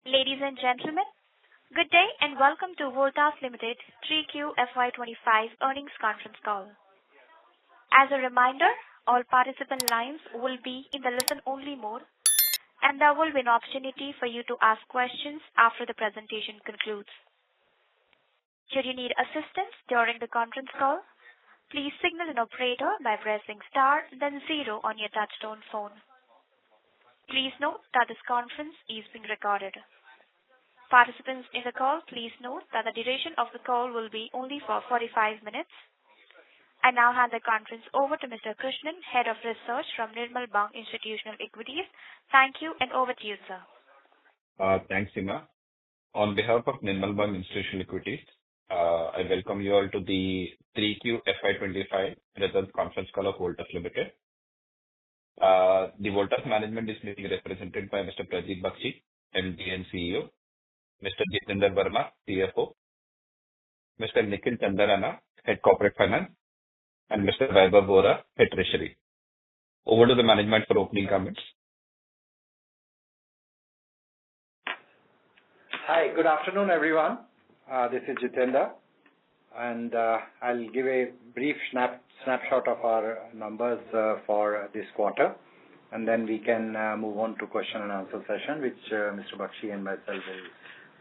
Ladies and gentlemen, good day and welcome to Voltas Limited Q3FY25 earnings conference call. As a reminder, all participant lines will be in the listen-only mode, and there will be an opportunity for you to ask questions after the presentation concludes. Should you need assistance during the conference call, please signal an operator by pressing star then 0 on your touchtone phone. Please note that this conference is being recorded. Participants in the call, please note that the duration of the call will be only for 45 minutes. I now hand the conference over to Mr. Krishnan, Head of Research from Nirmal Bang Institutional Equities. Thank you, and over to you, sir. Thanks, Seema. On behalf of Nirmal Bang Institutional Equities, I welcome you all to the 3QFY25 results conference call of Voltas Limited. The Voltas management is being represented by Mr. Pradeep Bakshi, MD and CEO, Mr. Jitendra Verma, CFO, Mr. Nikhil Chandarana, Head Corporate Finance, and Mr. Vaibhav Vora, Head Treasury. Over to the management for opening comments. Hi, good afternoon, everyone. This is Jitendra, and I'll give a brief snapshot of our numbers for this quarter, and then we can move on to question and answer session, which Mr. Bakshi and myself will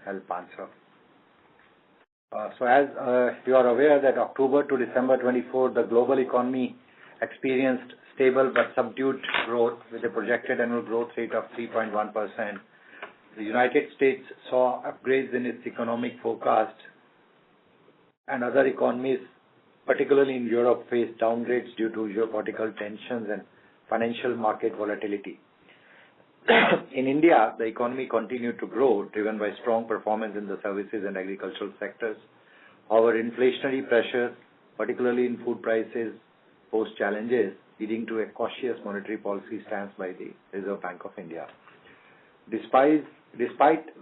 help answer. So as you are aware that October to December 24, the global economy experienced stable but subdued growth with a projected annual growth rate of 3.1%. The United States saw upgrades in its economic forecast, and other economies, particularly in Europe, faced downgrades due to geopolitical tensions and financial market volatility. In India, the economy continued to grow, driven by strong performance in the services and agricultural sectors. However, inflationary pressures, particularly in food prices, posed challenges, leading to a cautious monetary policy stance by the Reserve Bank of India. Despite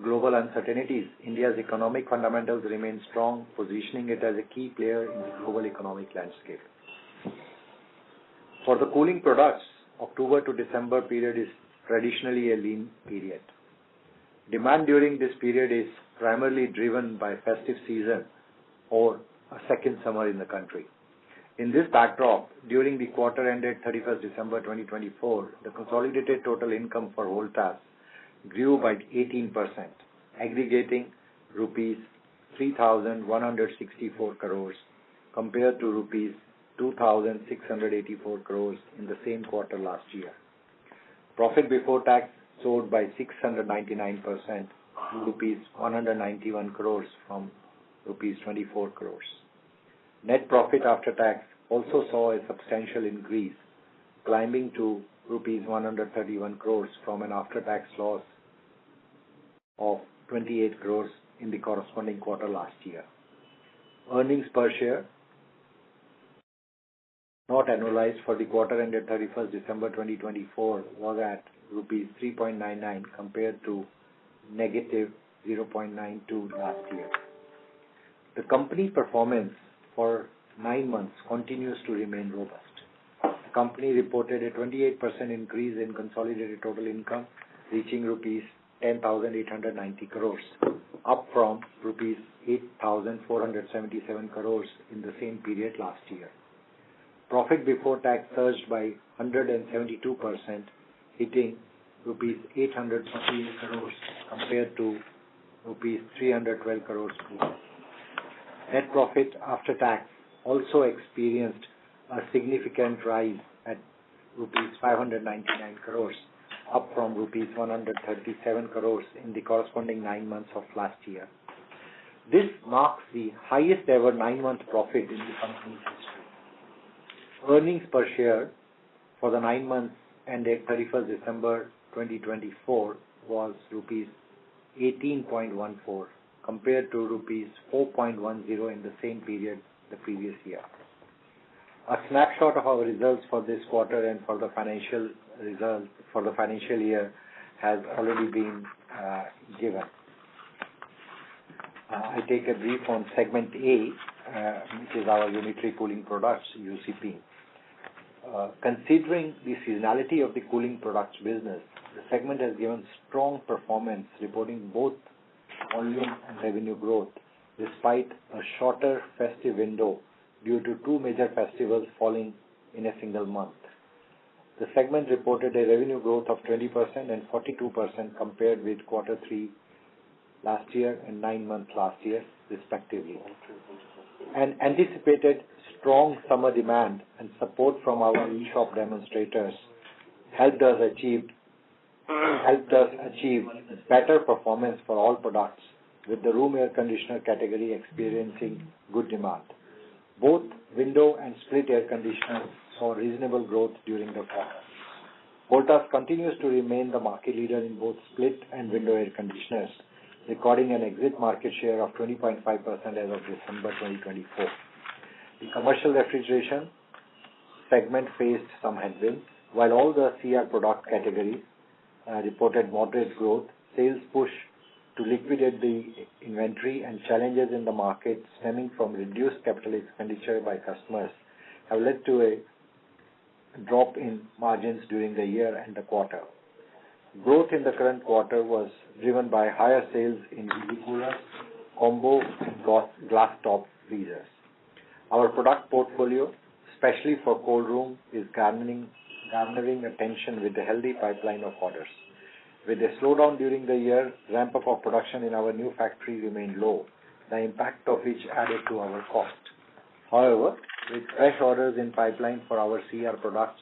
global uncertainties, India's economic fundamentals remain strong, positioning it as a key player in the global economic landscape. For the cooling products, October to December period is traditionally a lean period. Demand during this period is primarily driven by festive season or a second summer in the country. In this backdrop, during the quarter ended 31st December 2024, the consolidated total income for Voltas grew by 18%, aggregating rupees 3,164 crores compared to rupees 2,684 crores in the same quarter last year. Profit before tax soared by 699% to rupees 191 crores from rupees 24 crores. Net profit after tax also saw a substantial increase, climbing to rupees 131 crores from an after-tax loss of 28 crores in the corresponding quarter last year. Earnings per share, not annualized, for the quarter ended 31st December 2024 was at rupees 3.99 compared to negative 0.92 last year. The company's performance for 9 months continues to remain robust. The company reported a 28% increase in consolidated total income, reaching rupees 10,890 crores, up from rupees 8,477 crores in the same period last year. Profit before tax surged by 172%, hitting rupees 848 crores compared to rupees 312 crores. Net profit after tax also experienced a significant rise at rupees 599 crores, up from rupees 137 crores in the corresponding 9 months of last year. This marks the highest ever 9-month profit in the company's history. Earnings per share for the 9 months ended 31st December 2024 was rupees 18.14 compared to rupees 4.10 in the same period the previous year. A snapshot of our results for this quarter and for the financial results for the financial year has already been given. I take a brief on segment A, which is our unitary cooling products, UCP. Considering the seasonality of the cooling products business, the segment has given strong performance, reporting both volume and revenue growth despite a shorter festive window due to two major festivals falling in a single month. The segment reported a revenue growth of 20% and 42% compared with Q3 last year and 9 months last year, respectively. And anticipated strong summer demand and support from our e-shop demonstrators helped us achieve better performance for all products, with the room air conditioner category experiencing good demand. Both window and split air conditioners saw reasonable growth during the quarter. Voltas continues to remain the market leader in both split and window air conditioners, recording an exit market share of 20.5% as of December 2024. The commercial refrigeration segment faced some headwinds. While all the CR product categories reported moderate growth, sales push to liquidate the inventory and challenges in the market stemming from reduced capital expenditure by customers have led to a drop in margins during the year and the quarter. Growth in the current quarter was driven by higher sales in EV coolers, combo, and glass top freezers. Our product portfolio, especially for cold room, is garnering attention with a healthy pipeline of orders. With a slowdown during the year, ramp-up of production in our new factory remained low, the impact of which added to our cost. However, with fresh orders in pipeline for our CR products,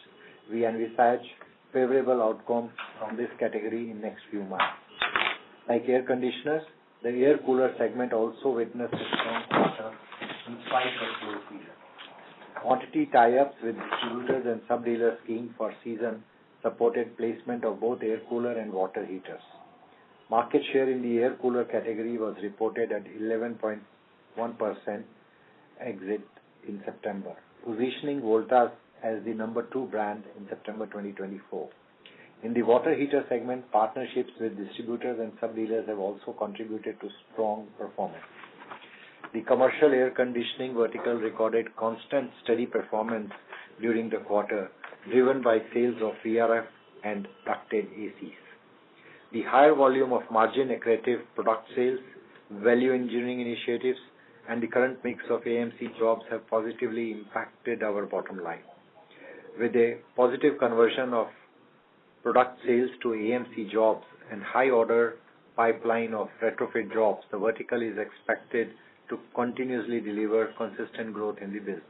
we envisage favorable outcomes from this category in next few months. Like air conditioners, the air cooler segment also witnessed a strong quarter in spite of slow season. Quantity tie-ups with distributors and sub-dealer scheme for season supported placement of both air cooler and water heaters. Market share in the air cooler category was reported at 11.1% exit in September, positioning Voltas as the number 2 brand in September 2024. In the water heater segment, partnerships with distributors and sub-dealers have also contributed to strong performance. The commercial air conditioning vertical recorded constant steady performance during the quarter, driven by sales of VRF and ducted ACs. The higher volume of margin-accretive product sales, value engineering initiatives, and the current mix of AMC jobs have positively impacted our bottom line. With a positive conversion of product sales to AMC jobs and high order pipeline of retrofit jobs, the vertical is expected to continuously deliver consistent growth in the business.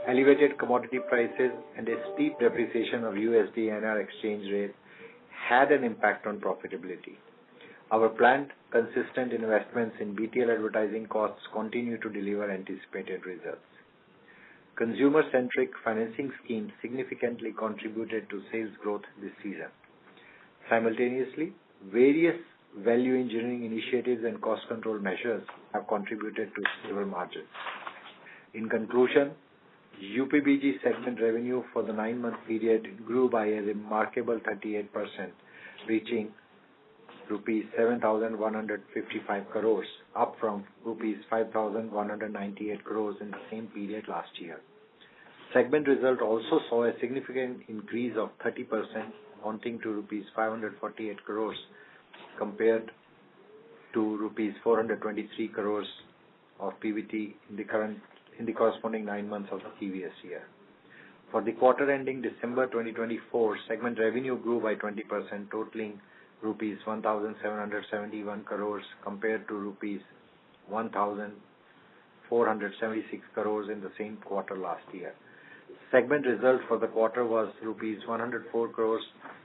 Elevated commodity prices and a steep depreciation of USD-INR exchange rate had an impact on profitability. Our planned consistent investments in BTL advertising costs continue to deliver anticipated results. Consumer-centric financing schemes significantly contributed to sales growth this season. Simultaneously, various value engineering initiatives and cost control measures have contributed to stable margins. In conclusion, UPBG segment revenue for the 9-month period grew by a remarkable 38%, reaching rupees 7,155 crores, up from rupees 5,198 crores in the same period last year. Segment result also saw a significant increase of 30%, amounting to rupees 548 crores compared to rupees 423 crores of PBT in the corresponding 9 months of the previous year. For the quarter ending December 2024, segment revenue grew by 20%, totaling rupees 1,771 crores compared to rupees 1,476 crores in the same quarter last year. Segment result for the quarter was rupees 104 crores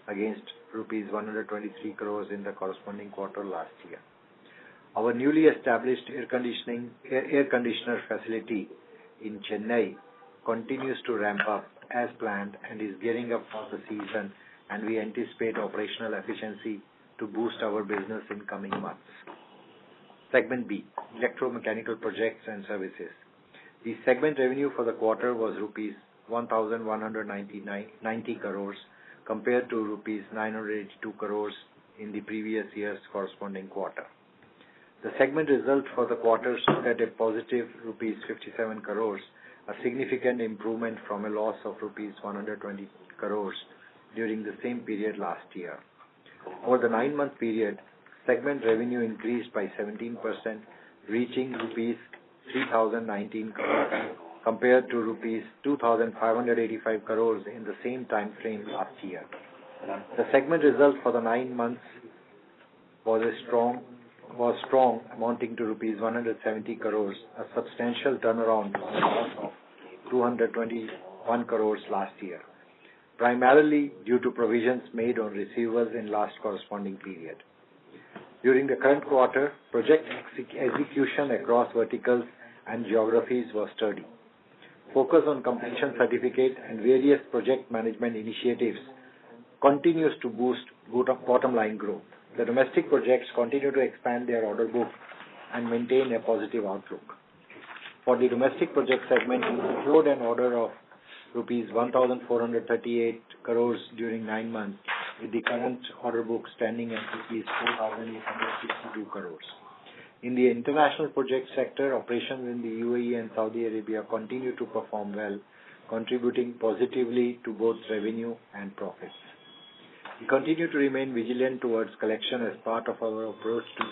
against rupees 123 crores in the corresponding quarter last year. Our newly established air conditioner facility in Chennai continues to ramp up as planned and is gearing up for the season, and we anticipate operational efficiency to boost our business in coming months. Segment B, electromechanical projects and services. The segment revenue for the quarter was rupees 1,190 crores compared to rupees 982 crores in the previous year's corresponding quarter. The segment result for the quarter stood at a positive rupees 57 crores, a significant improvement from a loss of rupees 120 crores during the same period last year. Over the 9-month period, segment revenue increased by 17%, reaching rupees 3,019 crores compared to rupees 2,585 crores in the same time frame last year. The segment result for the 9 months was strong, amounting to rupees 170 crores, a substantial turnaround from a loss of 221 crores last year, primarily due to provisions made on receivables in last corresponding period. During the current quarter, project execution across verticals and geographies was sturdy. Focus on completion certificate and various project management initiatives continues to boost bottom line growth. The domestic projects continue to expand their order book and maintain a positive outlook. For the domestic project segment, we secured an order of rupees 1,438 crores during 9 months, with the current order book standing at rupees 4,862 crores. In the international project sector, operations in the UAE and Saudi Arabia continue to perform well, contributing positively to both revenue and profits. We continue to remain vigilant towards collection as part of our approach to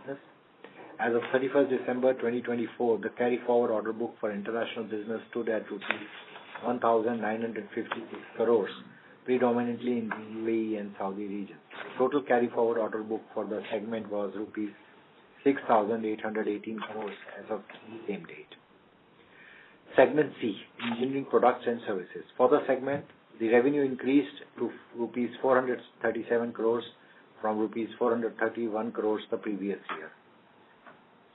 business. As of 31st December 2024, the carry-forward order book for international business stood at rupees 1,956 crores, predominantly in the UAE and Saudi region. Total carry-forward order book for the segment was rupees 6,818 crores as of the same date. Segment C, Engineering Products and Services. For the segment, the revenue increased to rupees 437 crores from rupees 431 crores the previous year.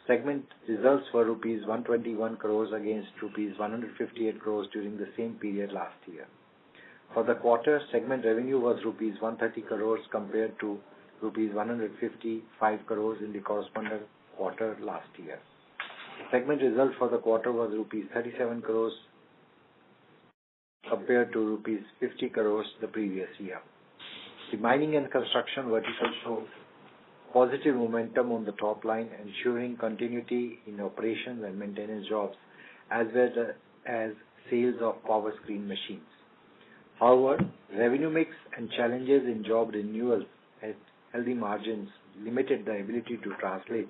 Segment results were rupees 121 crores against rupees 158 crores during the same period last year. For the quarter, segment revenue was rupees 130 crores compared to rupees 155 crores in the corresponding quarter last year. Segment result for the quarter was rupees 37 crores compared to rupees 50 crores the previous year. The mining and construction vertical showed positive momentum on the top line, ensuring continuity in operations and maintenance jobs, as well as sales of power screen machines. However, revenue mix and challenges in job renewals at healthy margins limited the ability to translate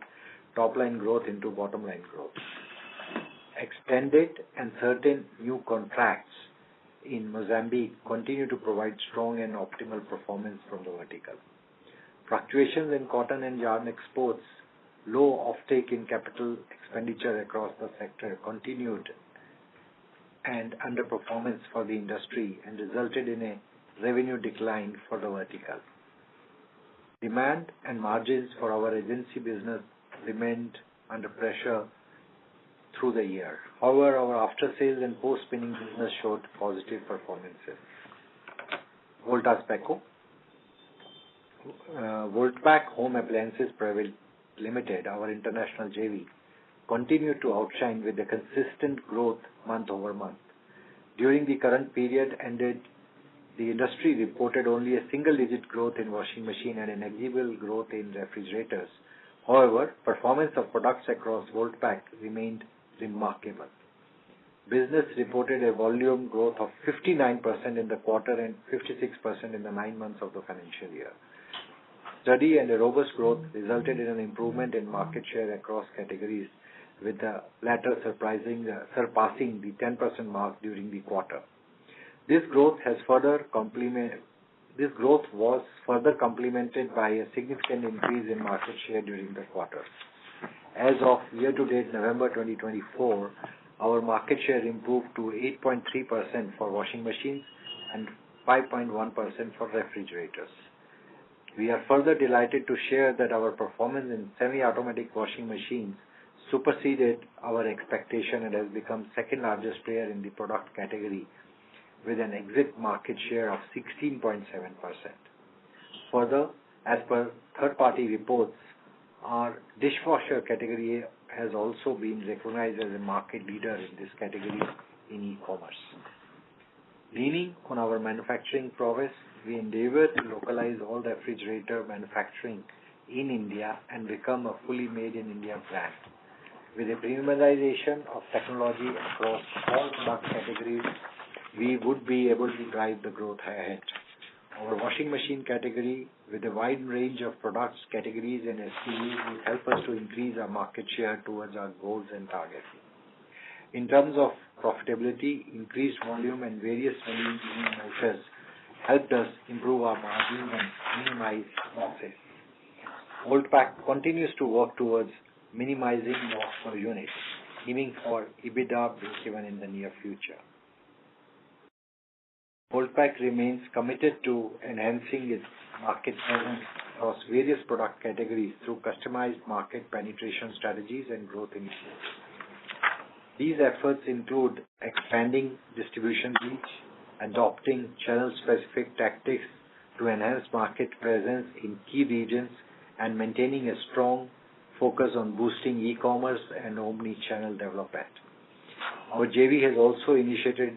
top-line growth into bottom-line growth. Extended and certain new contracts in Mozambique continue to provide strong and optimal performance from the vertical. Fluctuations in cotton and yarn exports, low offtake in capital expenditure across the sector continued and underperformance for the industry and resulted in a revenue decline for the vertical. Demand and margins for our agency business remained under pressure through the year. However, our after-sales and post-spinning business showed positive performances. Voltas Beko. Voltpac Home Appliances Private Limited, our international JV, continued to outshine with a consistent growth month over month. During the current period ended, the industry reported only a single-digit growth in washing machine and a negligible growth in refrigerators. However, performance of products across Voltpac remained remarkable. Business reported a volume growth of 59% in the quarter and 56% in the 9 months of the financial year. Steady and a robust growth resulted in an improvement in market share across categories, with the latter surpassing the 10% mark during the quarter. This growth was further complemented by a significant increase in market share during the quarter. As of year-to-date November 2024, our market share improved to 8.3% for washing machines and 5.1% for refrigerators. We are further delighted to share that our performance in semi-automatic washing machines superseded our expectation and has become second largest player in the product category with an exit market share of 16.7%. Further, as per third-party reports, our dishwasher category has also been recognized as a market leader in this category in e-commerce. Leaning on our manufacturing prowess, we endeavor to localize all refrigerator manufacturing in India and become a fully made in India brand. With a premiumization of technology across all product categories, we would be able to drive the growth ahead. Our washing machine category, with a wide range of products, categories, and SKUs, will help us to increase our market share towards our goals and targets. In terms of profitability, increased volume and various value measures helped us improve our margins and minimize losses. Voltas continues to work towards minimizing loss per unit, aiming for EBITDA breakeven in the near future. Voltas remains committed to enhancing its market presence across various product categories through customized market penetration strategies and growth initiatives. These efforts include expanding distribution reach, adopting channel-specific tactics to enhance market presence in key regions, and maintaining a strong focus on boosting e-commerce and omni-channel development. Our JV has also initiated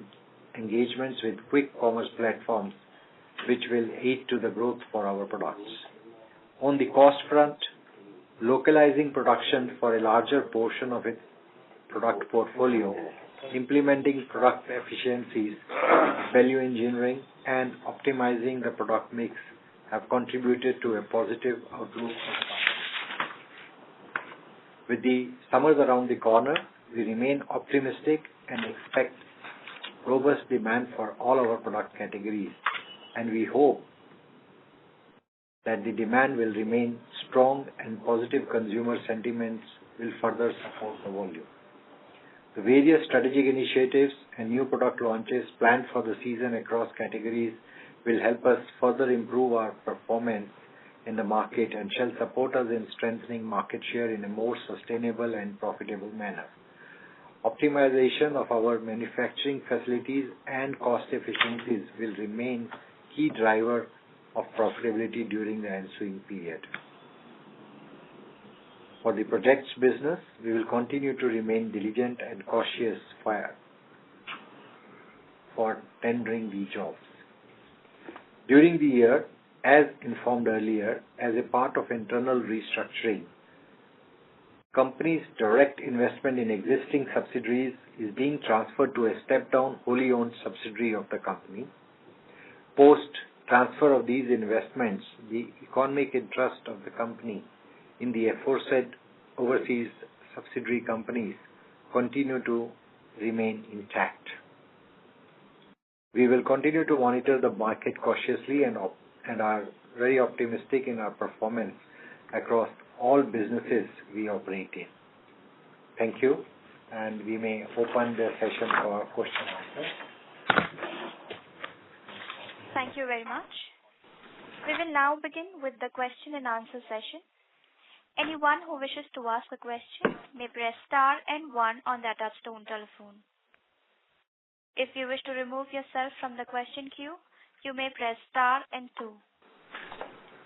engagements with quick commerce platforms, which will aid to the growth for our products. On the cost front, localizing production for a larger portion of its product portfolio, implementing product efficiencies, value engineering, and optimizing the product mix have contributed to a positive outlook for the market. With the summers around the corner, we remain optimistic and expect robust demand for all our product categories, and we hope that the demand will remain strong and positive consumer sentiments will further support the volume. The various strategic initiatives and new product launches planned for the season across categories will help us further improve our performance in the market and shall support us in strengthening market share in a more sustainable and profitable manner. Optimization of our manufacturing facilities and cost efficiencies will remain key driver of profitability during the ensuing period. For the projects business, we will continue to remain diligent and cautious for tendering the jobs. During the year, as informed earlier, as a part of internal restructuring, company's direct investment in existing subsidiaries is being transferred to a step-down, wholly owned subsidiary of the company. Post transfer of these investments, the economic interest of the company in the aforesaid overseas subsidiary companies continue to remain intact. We will continue to monitor the market cautiously and are very optimistic in our performance across all businesses we operate in. Thank you, and we may open the session for question and answer. Thank you very much. We will now begin with the question and answer session. Anyone who wishes to ask a question may press star and 1 on their touchtone telephone. If you wish to remove yourself from the question queue, you may press star and 2.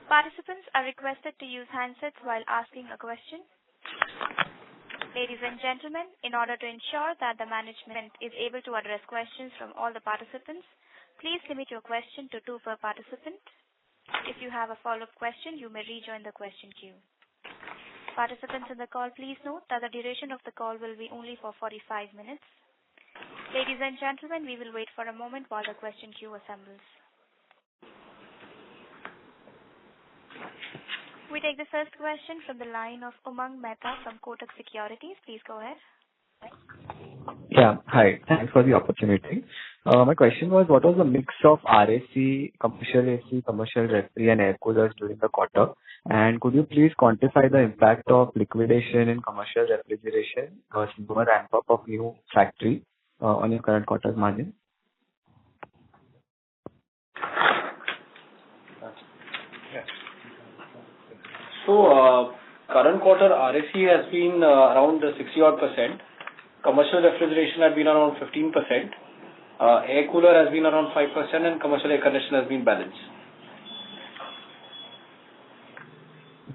Participants are requested to use handsets while asking a question. Ladies and gentlemen, in order to ensure that the management is able to address questions from all the participants, please limit your question to 2 per participant. If you have a follow-up question, you may rejoin the question queue. Participants in the call, please note that the duration of the call will be only for 45 minutes. Ladies and gentlemen, we will wait for a moment while the question queue assembles. We take the first question from the line of Umang Mehta from Kotak Securities. Please go ahead. Yeah, hi. Thanks for the opportunity. My question was, what was the mix of RAC, commercial AC, commercial refrigerator, and air coolers during the quarter? And could you please quantify the impact of liquidation in commercial refrigeration versus the ramp-up of new factory on your current quarter's margin? So, current quarter RAC has been around 60-odd%. Commercial refrigeration has been around 15%. Air cooler has been around 5%, and commercial air conditioner has been balanced.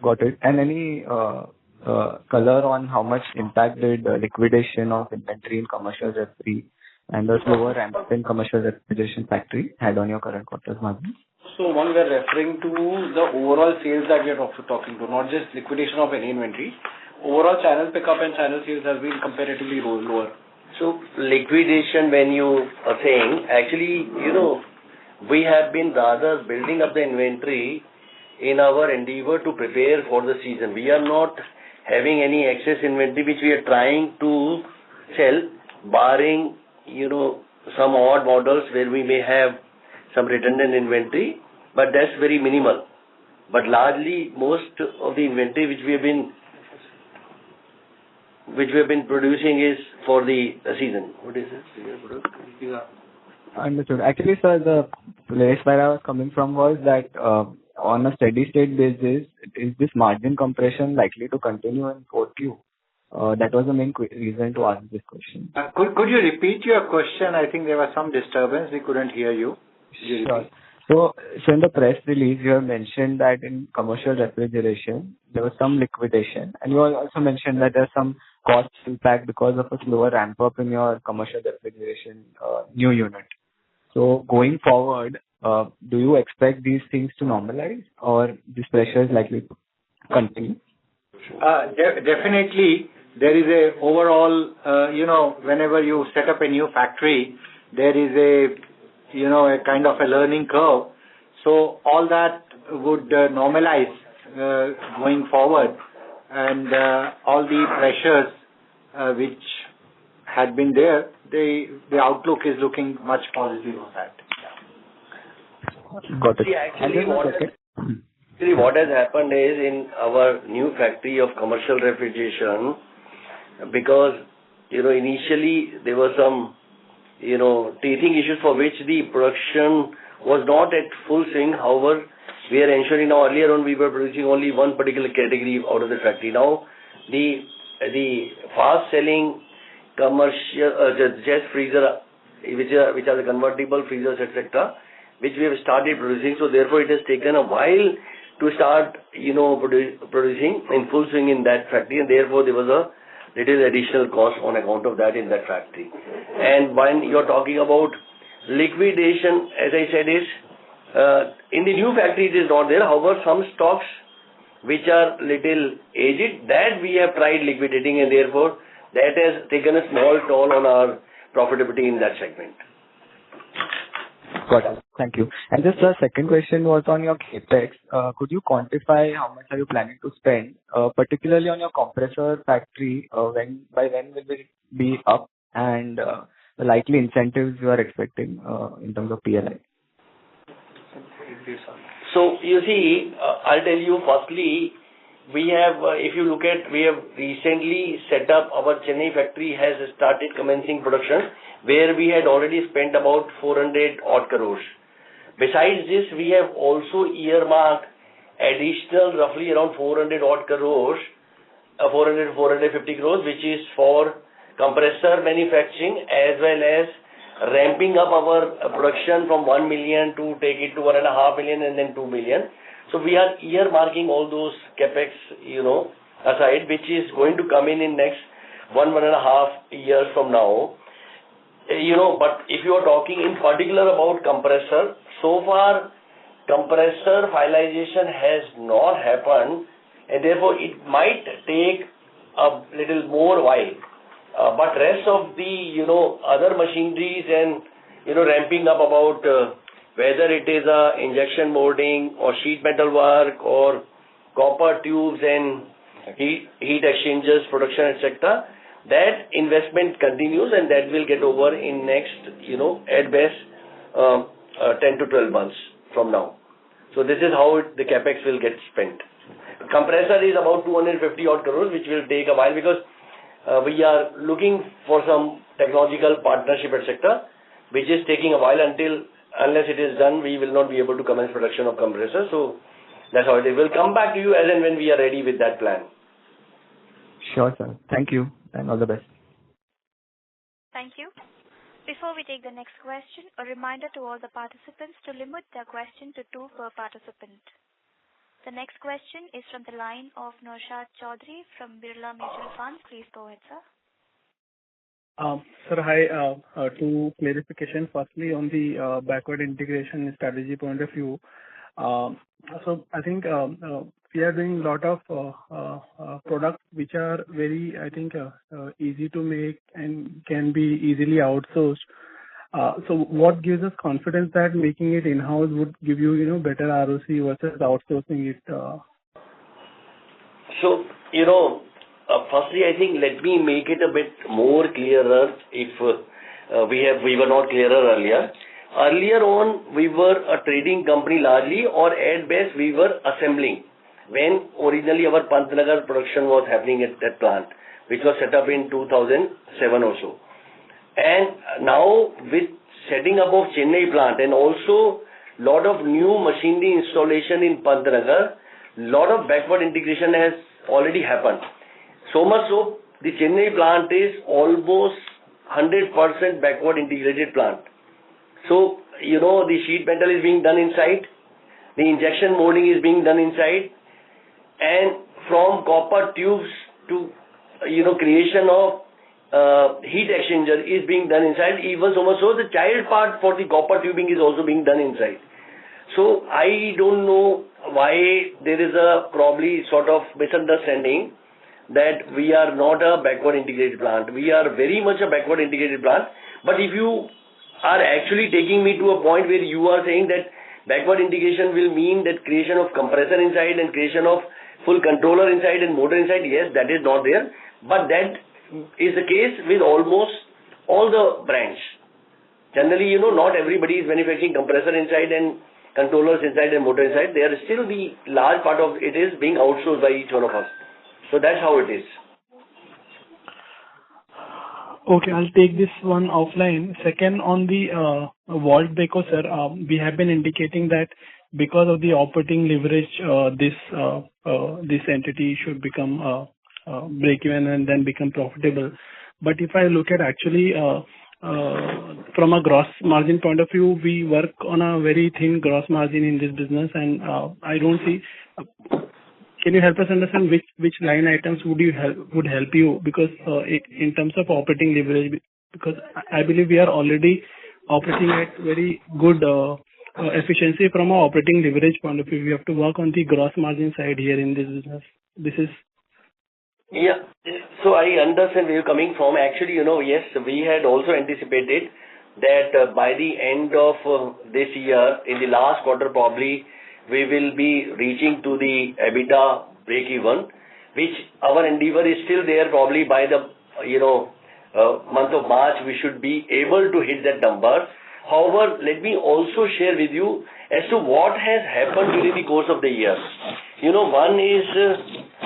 Got it. And any color on how much impact did liquidation of inventory in commercial refrigerator and the slower ramp-up in commercial refrigeration factory had on your current quarter's margin? So, one, we are referring to the overall sales that we are also talking to, not just liquidation of any inventory. Overall channel pickup and channel sales has been comparatively lower. So, liquidation, when you are saying, actually, we have been rather building up the inventory in our endeavor to prepare for the season. We are not having any excess inventory which we are trying to sell, barring, some odd models where we may have some redundant inventory, but that's very minimal. But largely, most of the inventory which we have been producing is for the season. What is it? Yeah. Understood. Actually, sir, the place where I was coming from was that on a steady state basis, is this margin compression likely to continue in 4Q? That was the main reason to ask this question. Could you repeat your question? I think there was some disturbance. We couldn't hear you. Sure. So in the press release, you have mentioned that in commercial refrigeration, there was some liquidation, and you also mentioned that there's some cost impact because of a slower ramp up in your commercial refrigeration new unit. So going forward, do you expect these things to normalize, or this pressure is likely to continue? Definitely, there is a overall, whenever you set up a new factory, there is a kind of a learning curve. So all that would normalize going forward, and all the pressures which had been there, the outlook is looking much positive on that. Got it. See, actually, what has happened is in our new factory of commercial refrigeration, because initially there were some teething issues for which the production was not at full swing. However, we are ensuring now, earlier on we were producing only one particular category out of the factory. Now the fast selling commercial jet freezer, which are the convertible freezers, etc., which we have started producing. So therefore it has taken a while to start producing in full swing in that factory, and therefore there was a little additional cost on account of that in that factory. And when you're talking about liquidation, as I said, is in the new factory it is not there. However, some stocks which are little aged, that we have tried liquidating, and therefore that has taken a small toll on our profitability in that segment. Got it. Thank you. And just the second question was on your capex. Could you quantify how much are you planning to spend, particularly on your compressor factory? By when will it be up, and the likely incentives you are expecting in terms of PLI? So you see, I'll tell you. Firstly, we have, if you look at, we have recently set up our Chennai factory has started commencing production, where we had already spent about 400 odd crores. Besides this, we have also earmarked additional roughly around 400 odd crores, 450 crores, which is for compressor manufacturing as well as ramping up our production from 1 million to take it to 1.5 million and then 2 million. So we are earmarking all those capex, aside, which is going to come in next 1.5 years from now. But if you are talking in particular about compressor, so far compressor finalization has not happened, and therefore it might take a little more while. But rest of the other machineries and ramping up about whether it is injection molding or sheet metal work or copper tubes and heat exchangers production, etc., that investment continues, and that will get over in next at best 10 to 12 months from now. So this is how the capex will get spent. Compressor is about 250 odd crores, which will take a while because we are looking for some technological partnership, etc., which is taking a while. Unless it is done, we will not be able to commence production of compressor. So that's how it is. We'll come back to you as and when we are ready with that plan. Sure, sir. Thank you, and all the best. Thank you. Before we take the next question, a reminder to all the participants to limit their question to 2 per participant. The next question is from the line of Naushad Chaudhary from Birla Mutual Fund. Please go ahead, sir. Sir, hi. Two clarification. Firstly, on the backward integration strategy point of view. So I think we are doing a lot of products which are very, easy to make and can be easily outsourced. So what gives us confidence that making it in-house would give you, better ROC versus outsourcing it? So, firstly, I think let me make it a bit more clearer if we were not clearer earlier. Earlier on, we were a trading company largely, or at best, we were assembling. When originally our Pantnagar production was happening at that plant, which was set up in 2007 or so. And now with setting up of Chennai plant and also lot of new machinery installation in Pantnagar, lot of backward integration has already happened. So much so, the Chennai plant is almost 100% backward integrated plant. So, the sheet metal is being done inside, the injection molding is being done inside, and from copper tubes to, creation of heat exchanger is being done inside. Even so much so, the child part for the copper tubing is also being done inside. So I don't know why there is a probably sort of misunderstanding that we are not a backward integrated plant. We are very much a backward integrated plant. But if you are actually taking me to a point where you are saying that backward integration will mean that creation of compressor inside and creation of full controller inside and motor inside, yes, that is not there. But that is the case with almost all the brands. Generally, not everybody is manufacturing compressor inside and controllers inside and motor inside. There is still the large part of it is being outsourced by each one of us. So that's how it is. Okay, I'll take this one offline. Second, on the Volt Beko, sir, we have been indicating that because of the operating leverage, this entity should become break even and then become profitable. But if I look at actually from a gross margin point of view, we work on a very thin gross margin in this business, and I don't see. Can you help us understand which line items would help you? Because in terms of operating leverage, because I believe we are already operating at very good efficiency from an operating leverage point of view. We have to work on the gross margin side here in this business. Yeah. So I understand where you're coming from. Actually, yes, we had also anticipated that by the end of this year, in the last quarter probably, we will be reaching to the EBITDA break-even, which our endeavor is still there. Probably by the month of March, we should be able to hit that number. However, let me also share with you as to what has happened during the course of the year. One is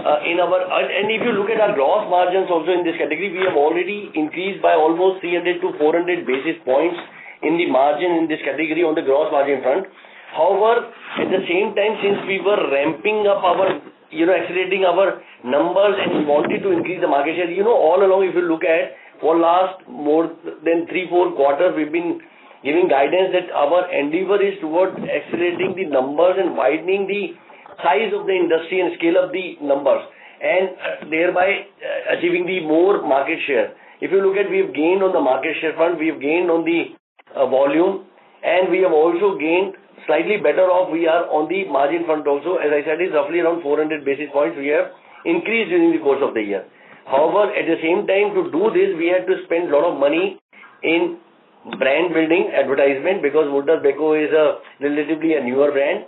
and if you look at our gross margins also in this category, we have already increased by almost 300 to 400 basis points in the margin in this category on the gross margin front. However, at the same time, since we were ramping up our, accelerating our numbers and we wanted to increase the market share, all along, if you look at for last more than 3-4 quarters, we've been giving guidance that our endeavor is towards accelerating the numbers and widening the size of the industry and scale up the numbers and thereby achieving the more market share. If you look at, we've gained on the market share front, we've gained on the volume, and we have also gained slightly better off. We are on the margin front also. As I said, is roughly around 400 basis points we have increased during the course of the year. However, at the same time, to do this, we had to spend a lot of money in brand building, advertisement, because Voltas Beko is a relatively a newer brand.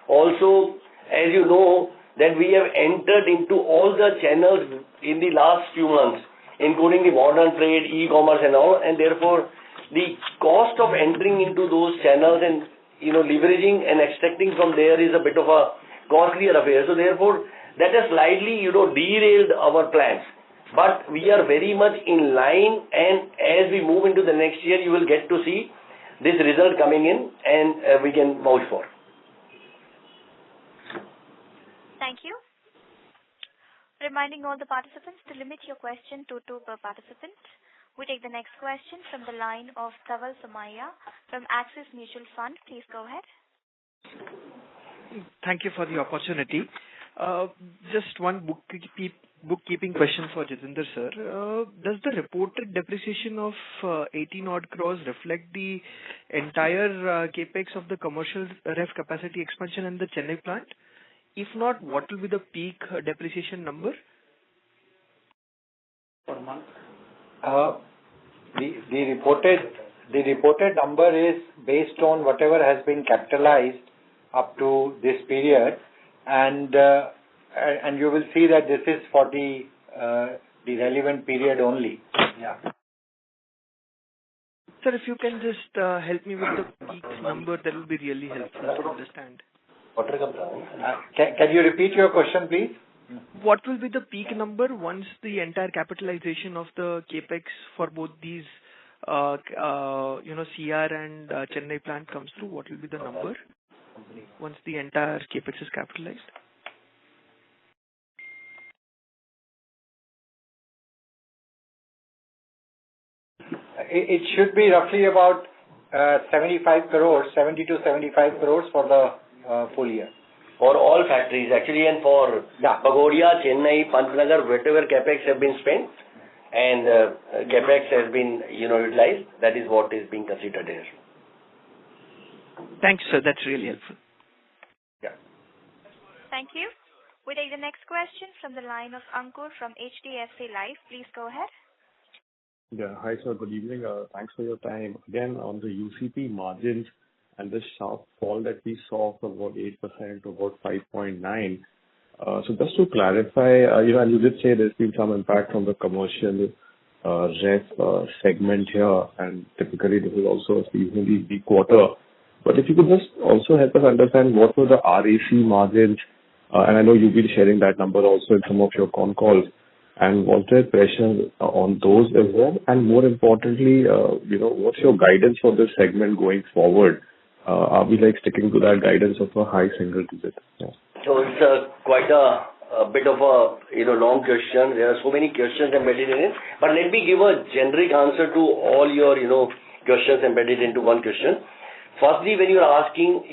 Also, as you know, that we have entered into all the channels in the last few months, including the modern trade, e-commerce and all, and therefore the cost of entering into those channels and leveraging and extracting from there is a bit of a costlier affair. So therefore, that has slightly derailed our plans. But we are very much in line, and as we move into the next year, you will get to see this result coming in, and we can vouch for. Thank you. Reminding all the participants to limit your question to 2 per participant. We take the next question from the line of Dhaval Somaiya from Axis Mutual Fund. Please go ahead. Thank you for the opportunity. Just one bookkeeping question for Jitendra sir. Does the reported depreciation of 18 odd crores reflect the entire capex of the commercial ref capacity expansion in the Chennai plant? If not, what will be the peak depreciation number? Per month. The reported the reported number is based on whatever has been capitalized up to this period, and you will see that this is for the relevant period only. Yeah. Sir, if you can just help me with the peak number, that will be really helpful to understand. Can you repeat your question, please? What will be the peak number once the entire capitalization of the capex for both these, CR and Chennai plant comes through? What will be the number once the entire capex is capitalized? It should be roughly about 75 crores, 70 to 75 crores for the full year. For all factories, actually, and for Pagodia, Chennai, Pantnagar, whatever capex have been spent and capex has been utilized, that is what is being considered here. Thanks, sir. That's really helpful. Yeah. Thank you. We take the next question from the line of Ankur from HDFC Life. Please go ahead. Yeah. Hi, sir. Good evening. Thanks for your time. Again, on the UCP margins and the sharp fall that we saw from about 8% to about 5.9. So just to clarify, and you did say there's been some impact from the commercial ref segment here, and typically this is also a seasonally weak quarter. But if you could just also help us understand what were the RAC margins, and I know you've been sharing that number also in some of your con calls. And was there pressure on those as well? And more importantly, what's your guidance for this segment going forward? Are we sticking to that guidance of a high single digit? Yeah. So it's quite a bit of a long question. There are so many questions embedded in it. But let me give a generic answer to all your questions embedded into one question. Firstly, when you are asking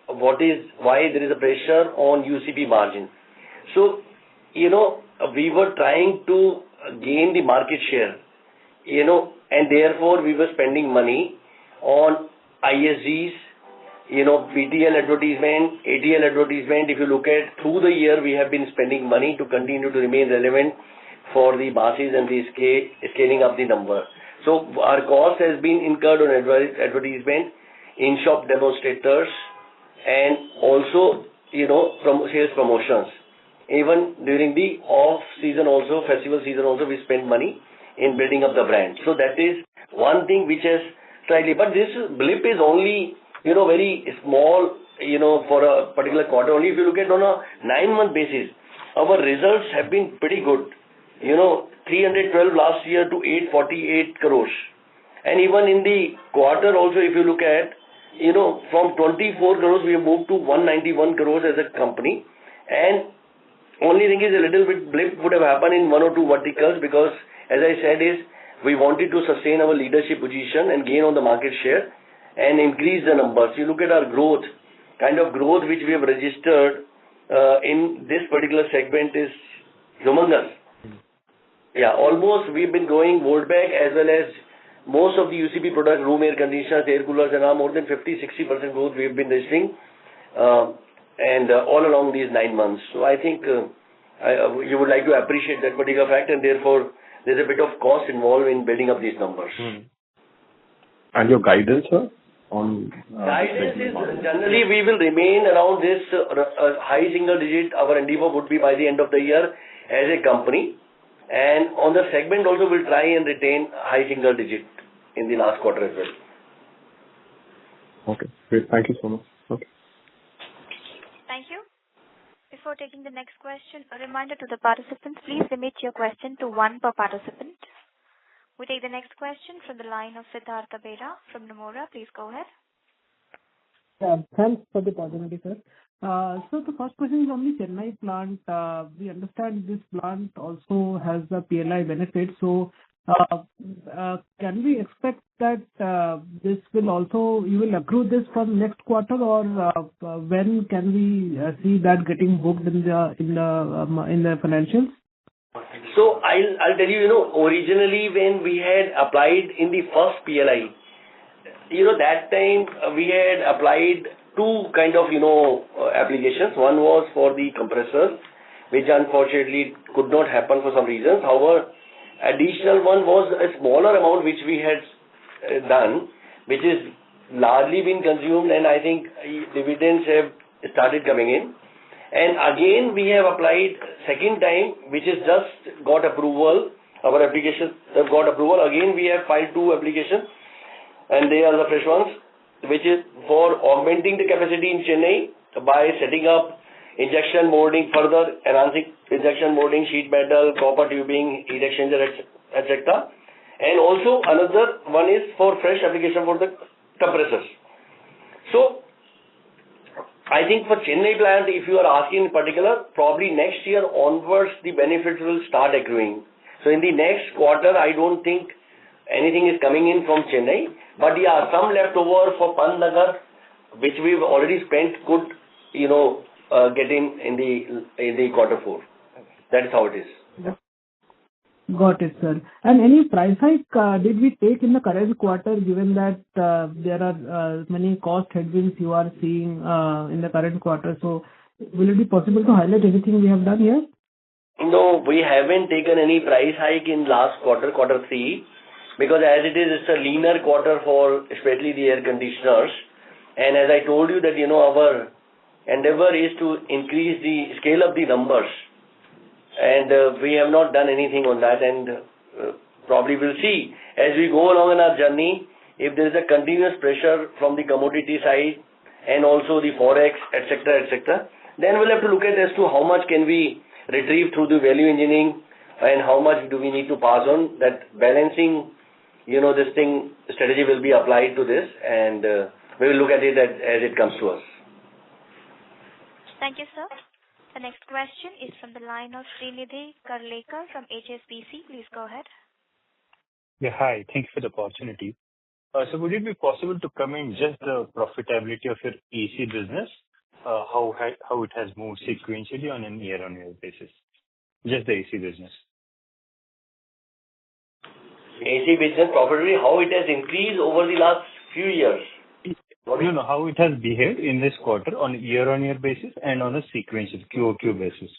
why there is a pressure on UCP margin. So we were trying to gain the market share, and therefore we were spending money on ISGs, PTL advertisement, ATL advertisement. If you look at through the year, we have been spending money to continue to remain relevant for the masses and the scaling up the number. So our cost has been incurred on advertisement, in-shop demonstrators, and also, from sales promotions. Even during the off-season also, festival season also, we spend money in building up the brand. So that is one thing which has slightly, but this blip is only, very small, for a particular quarter. Only if you look at on a 9-month basis, our results have been pretty good. 312 last year to 848 crores. And even in the quarter also, if you look at, from 24 crores, we have moved to 191 crores as a company. And only thing is a little bit blip would have happened in one or two verticals because, as I said, we wanted to sustain our leadership position and gain on the market share and increase the numbers. You look at our growth, kind of growth which we have registered in this particular segment is humongous. Yeah, almost we've been growing Voltas as well as most of the UCP product, room air conditioners, air coolers, and now more than 50-60% growth we have been registering. And all along these 9 months. So I think you would like to appreciate that particular fact, and therefore there's a bit of cost involved in building up these numbers. And your guidance, sir? Guidance is generally we will remain around this high single digit. Our endeavor would be by the end of the year as a company. And on the segment also we'll try and retain high single digit in the last quarter as well. Okay, great. Thank you so much. Okay. Thank you. Before taking the next question, a reminder to the participants, please limit your question to one per participant. We take the next question from the line of Siddhartha Bera from Nomura. Please go ahead. Thanks for the opportunity, sir. So the first question is on the Chennai plant. We understand this plant also has the PLI benefit. So can we expect that this will also, you will accrue this from next quarter, or when can we see that getting booked in the financials? So I'll tell you, originally when we had applied in the first PLI, that time we had applied two kind of, applications. One was for the compressor, which unfortunately could not happen for some reasons. However, additional one was a smaller amount which we had done, which is largely been consumed, and I think dividends have started coming in. And again, we have applied second time, which is just got approval. Our applications have got approval. Again, we have filed 2 applications, and they are the fresh ones, which is for augmenting the capacity in Chennai by setting up injection molding, further enhancing injection molding, sheet metal, copper tubing, heat exchanger, etc. And also another one is for fresh application for the compressors. So I think for Chennai plant, if you are asking in particular, probably next year onwards, the benefits will start accruing. So in the next quarter, I don't think anything is coming in from Chennai, but yeah, some leftover for Pantnagar, which we've already spent, could, get in the quarter 4. That is how it is. Got it, sir. And any price hike did we take in the current quarter, given that there are many cost headwinds you are seeing in the current quarter? So will it be possible to highlight anything we have done here? No, we haven't taken any price hike in last quarter 3, because as it is, it's a leaner quarter for especially the air conditioners. And as I told you that, our endeavor is to increase the scale of the numbers. And we have not done anything on that, and probably we'll see as we go along in our journey, if there is a continuous pressure from the commodity side and also the forex, etc., then we'll have to look at as to how much can we retrieve through the value engineering and how much do we need to pass on. That balancing, this thing strategy will be applied to this, and we will look at it as it comes to us. Thank you, sir. The next question is from the line of Srinidhi Karlekar from HSBC. Please go ahead. Yeah, hi. Thanks for the opportunity. So would it be possible to comment just the profitability of your AC business, how it has moved sequentially on a year-on-year basis? Just the AC business. AC business profitability, how it has increased over the last few years? No, how it has behaved in this quarter on a year-on-year basis and on a sequential QOQ basis.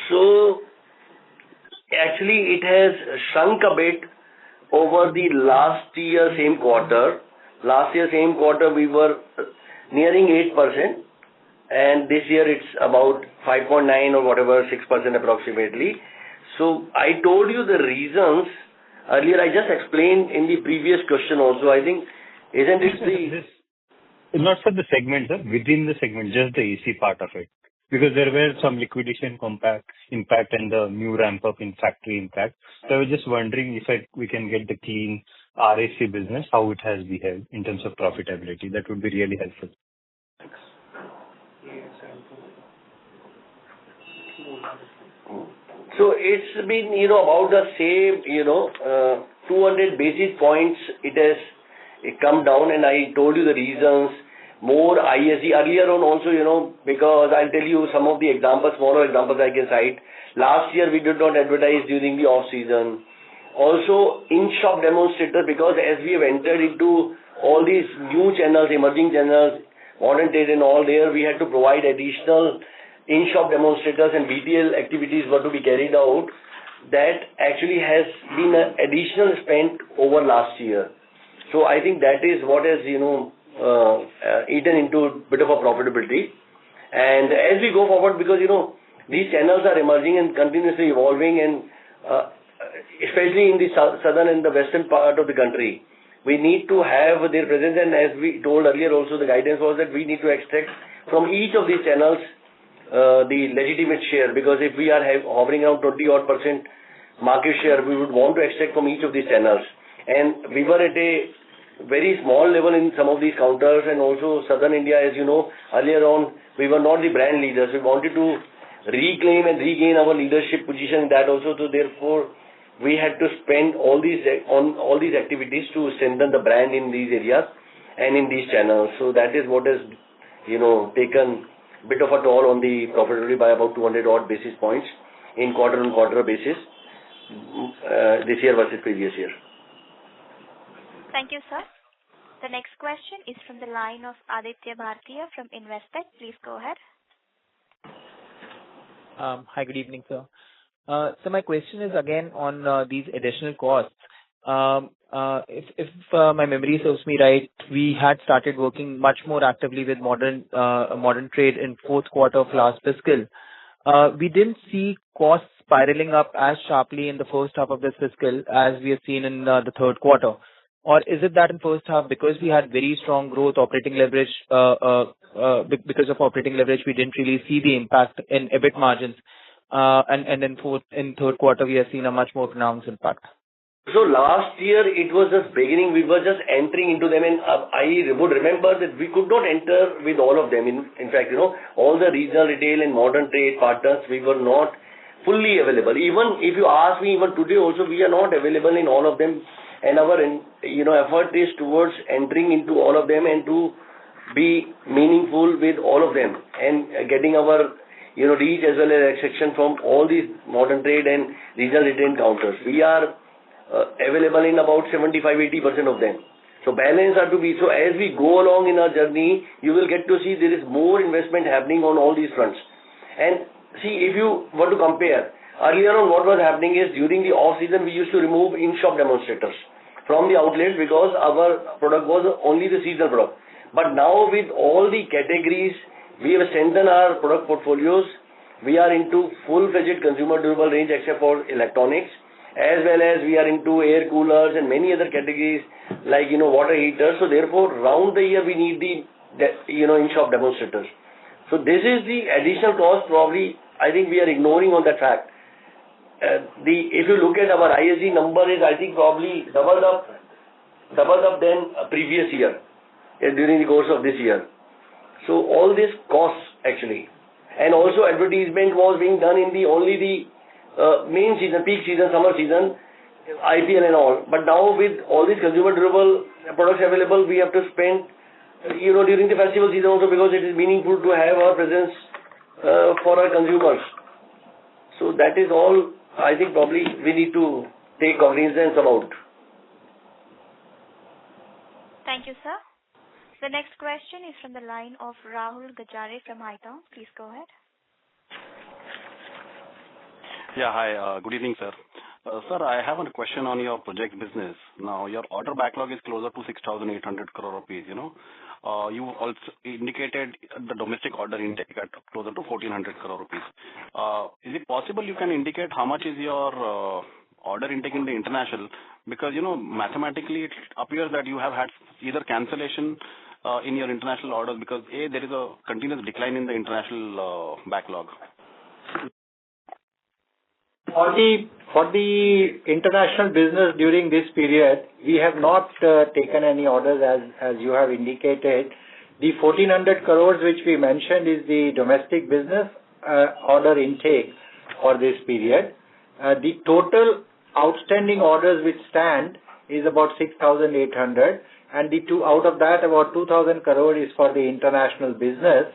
So actually it has shrunk a bit over the last year same quarter. Last year same quarter we were nearing 8%, and this year it's about 5.9 or whatever, 6% approximately. So I told you the reasons earlier. I just explained in the previous question also. I think, isn't it not for the segment, sir, within the segment, just the AC part of it, because there were some liquidation impact and the new ramp up in factory impact. So I was just wondering if we can get the clean RAC business, how it has behaved in terms of profitability. That would be really helpful. So it's been, about the same, 200 basis points it has come down, and I told you the reasons. More ISD earlier on also, because I'll tell you some of the examples, smaller examples I can cite. Last year we did not advertise during the off season. Also in-shop demonstrator, because as we have entered into all these new channels, emerging channels, modern trade and all there, we had to provide additional in-shop demonstrators, and BTL activities were to be carried out. That actually has been an additional spend over last year. So I think that is what has, eaten into a bit of a profitability. And as we go forward, because, these channels are emerging and continuously evolving, and especially in the southern and the western part of the country, we need to have their presence. And as we told earlier also, the guidance was that we need to extract from each of these channels the legitimate share, because if we are hovering around 20-odd% market share, we would want to extract from each of these channels. And we were at a very small level in some of these counters, and also southern India, as you know, earlier on, we were not the brand leaders. We wanted to reclaim and regain our leadership position in that also. So therefore, we had to spend all these activities to strengthen the brand in these areas and in these channels. So that is what has, taken a bit of a toll on the profitability by about 200-odd basis points in quarter-on-quarter basis this year versus previous year. Thank you, sir. The next question is from the line of Aditya Bhartiya from Investec. Please go ahead. Hi, good evening, sir. So my question is again on these additional costs. If my memory serves me right, we had started working much more actively with modern trade in fourth quarter of last fiscal. We didn't see costs spiraling up as sharply in the first half of this fiscal as we have seen in the third quarter. Or is it that in first half, because we had very strong growth, operating leverage, because of operating leverage, we didn't really see the impact in EBIT margins, and in third quarter, we have seen a much more pronounced impact? So last year, it was just beginning. We were just entering into them, and I would remember that we could not enter with all of them. In fact, all the regional retail and modern trade partners, we were not fully available. Even if you ask me, even today also, we are not available in all of them. And our effort is towards entering into all of them and to be meaningful with all of them and getting our reach as well as extraction from all these modern trade and regional retail counters. We are available in about 75-80% of them. So balance are to be. So as we go along in our journey, you will get to see there is more investment happening on all these fronts. And see, if you were to compare, earlier on what was happening is during the off-season, we used to remove in-shop demonstrators from the outlets because our product was only the seasonal product. But now with all the categories, we have strengthened our product portfolios. We are into full-fledged consumer durable range except for electronics, as well as we are into air coolers and many other categories like, water heaters. So therefore, round the year, we need the in-shop demonstrators. So this is the additional cost probably, I think we are ignoring on that fact. If you look at our ISG number is, I think, probably doubled up than previous year during the course of this year. So all this costs actually. And also advertisement was being done in only the main season, peak season, summer season, IPL and all. But now with all these consumer durable products available, we have to spend, during the festival season also because it is meaningful to have our presence for our consumers. So that is all I think probably we need to take cognizance about. Thank you, sir. The next question is from the line of Rahul Gajare from Haitong. Please go ahead. Yeah, hi. Good evening, sir. Sir, I have a question on your project business. Now, your order backlog is closer to 6,800 crore rupees, You also indicated the domestic order intake at closer to 1,400 crore rupees. Is it possible you can indicate how much is your order intake in the international? Because, mathematically, it appears that you have had either cancellation in your international orders because, A, there is a continuous decline in the international backlog. For the international business during this period, we have not taken any orders as you have indicated. The 1,400 crores which we mentioned is the domestic business order intake for this period. The total outstanding orders which stand is about 6,800, and out of that about 2,000 crore is for the international business.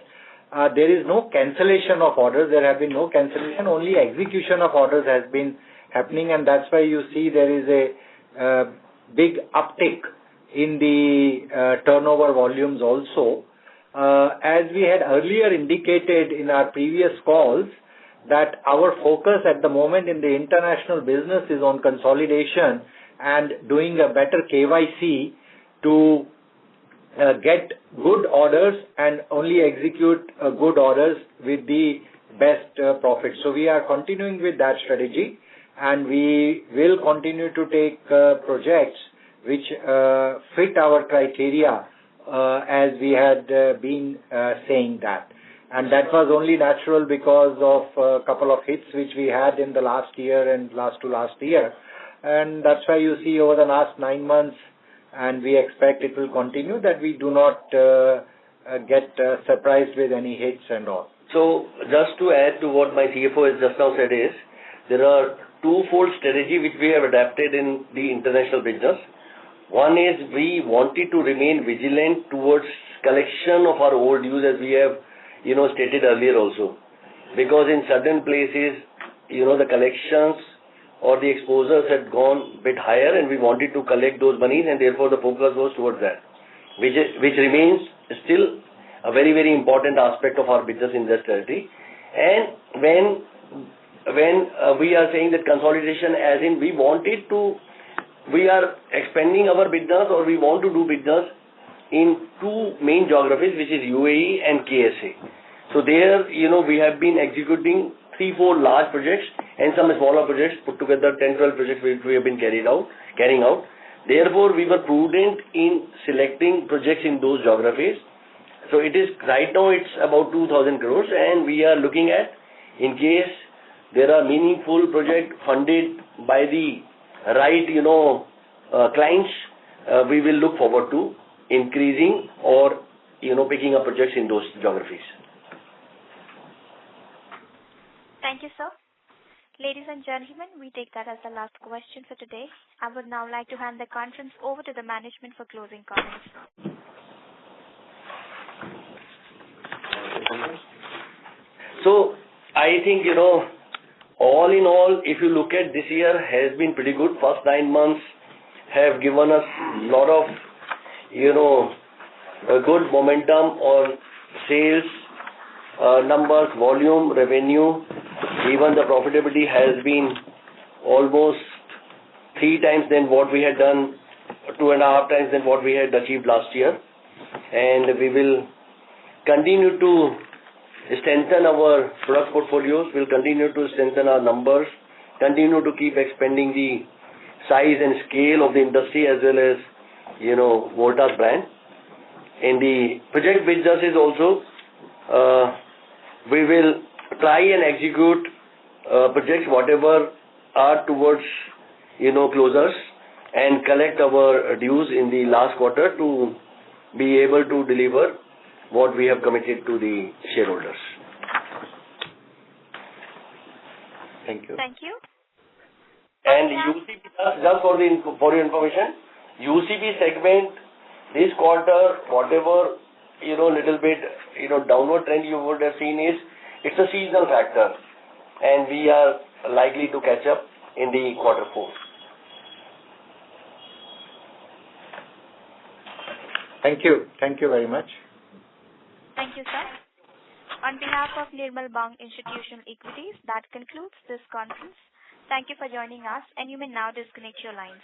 There is no cancellation of orders. There have been no cancellation. Only execution of orders has been happening, and that's why you see there is a big uptick in the turnover volumes also. As we had earlier indicated in our previous calls, that our focus at the moment in the international business is on consolidation and doing a better KYC to get good orders and only execute good orders with the best profit. So we are continuing with that strategy, and we will continue to take projects which fit our criteria as we had been saying that. And that was only natural because of a couple of hits which we had in the last year and last year. And that's why you see over the last 9 months, and we expect it will continue, that we do not get surprised with any hits and all. So just to add to what my CFO has just now said is, there are twofold strategy which we have adapted in the international business. One is we wanted to remain vigilant towards collection of our old dues as we have stated earlier also. Because in certain places, the collections or the exposures had gone a bit higher, and we wanted to collect those monies, and therefore the focus was towards that, which remains still a very, very important aspect of our business in that strategy. And when we are saying that consolidation, as in we wanted to we are expanding our business, or we want to do business in two main geographies, which is UAE and KSA. So there, we have been executing 3-4 large projects and some smaller projects, put together 10-12 projects which we have been carrying out. Therefore, we were prudent in selecting projects in those geographies. So it is right now it's about 2,000 crores, and we are looking at, in case there are meaningful projects funded by the right clients, we will look forward to increasing or picking up projects in those geographies. Thank you, sir. Ladies and gentlemen, we take that as the last question for today. I would now like to hand the conference over to the management for closing comments. So I think, all in all, if you look at this year, has been pretty good. First 9 months have given us a lot of, a good momentum on sales, numbers, volume, revenue. Even the profitability has been almost 3 times than what we had done, 2.5 times than what we had achieved last year. And we will continue to strengthen our product portfolios, will continue to strengthen our numbers, continue to keep expanding the size and scale of the industry as well as, Voltas brand. In the project businesses also, we will try and execute projects whatever are towards, closures, and collect our dues in the last quarter to be able to deliver what we have committed to the shareholders. Thank you. Thank you. And UCP, just for your information, UCP segment, this quarter, whatever, little bit, downward trend you would have seen is, it's a seasonal factor, and we are likely to catch up in the quarter 4. Thank you. Thank you very much. Thank you, sir. On behalf of Nirmal Bang Institutional Equities, that concludes this conference. Thank you for joining us, and you may now disconnect your lines.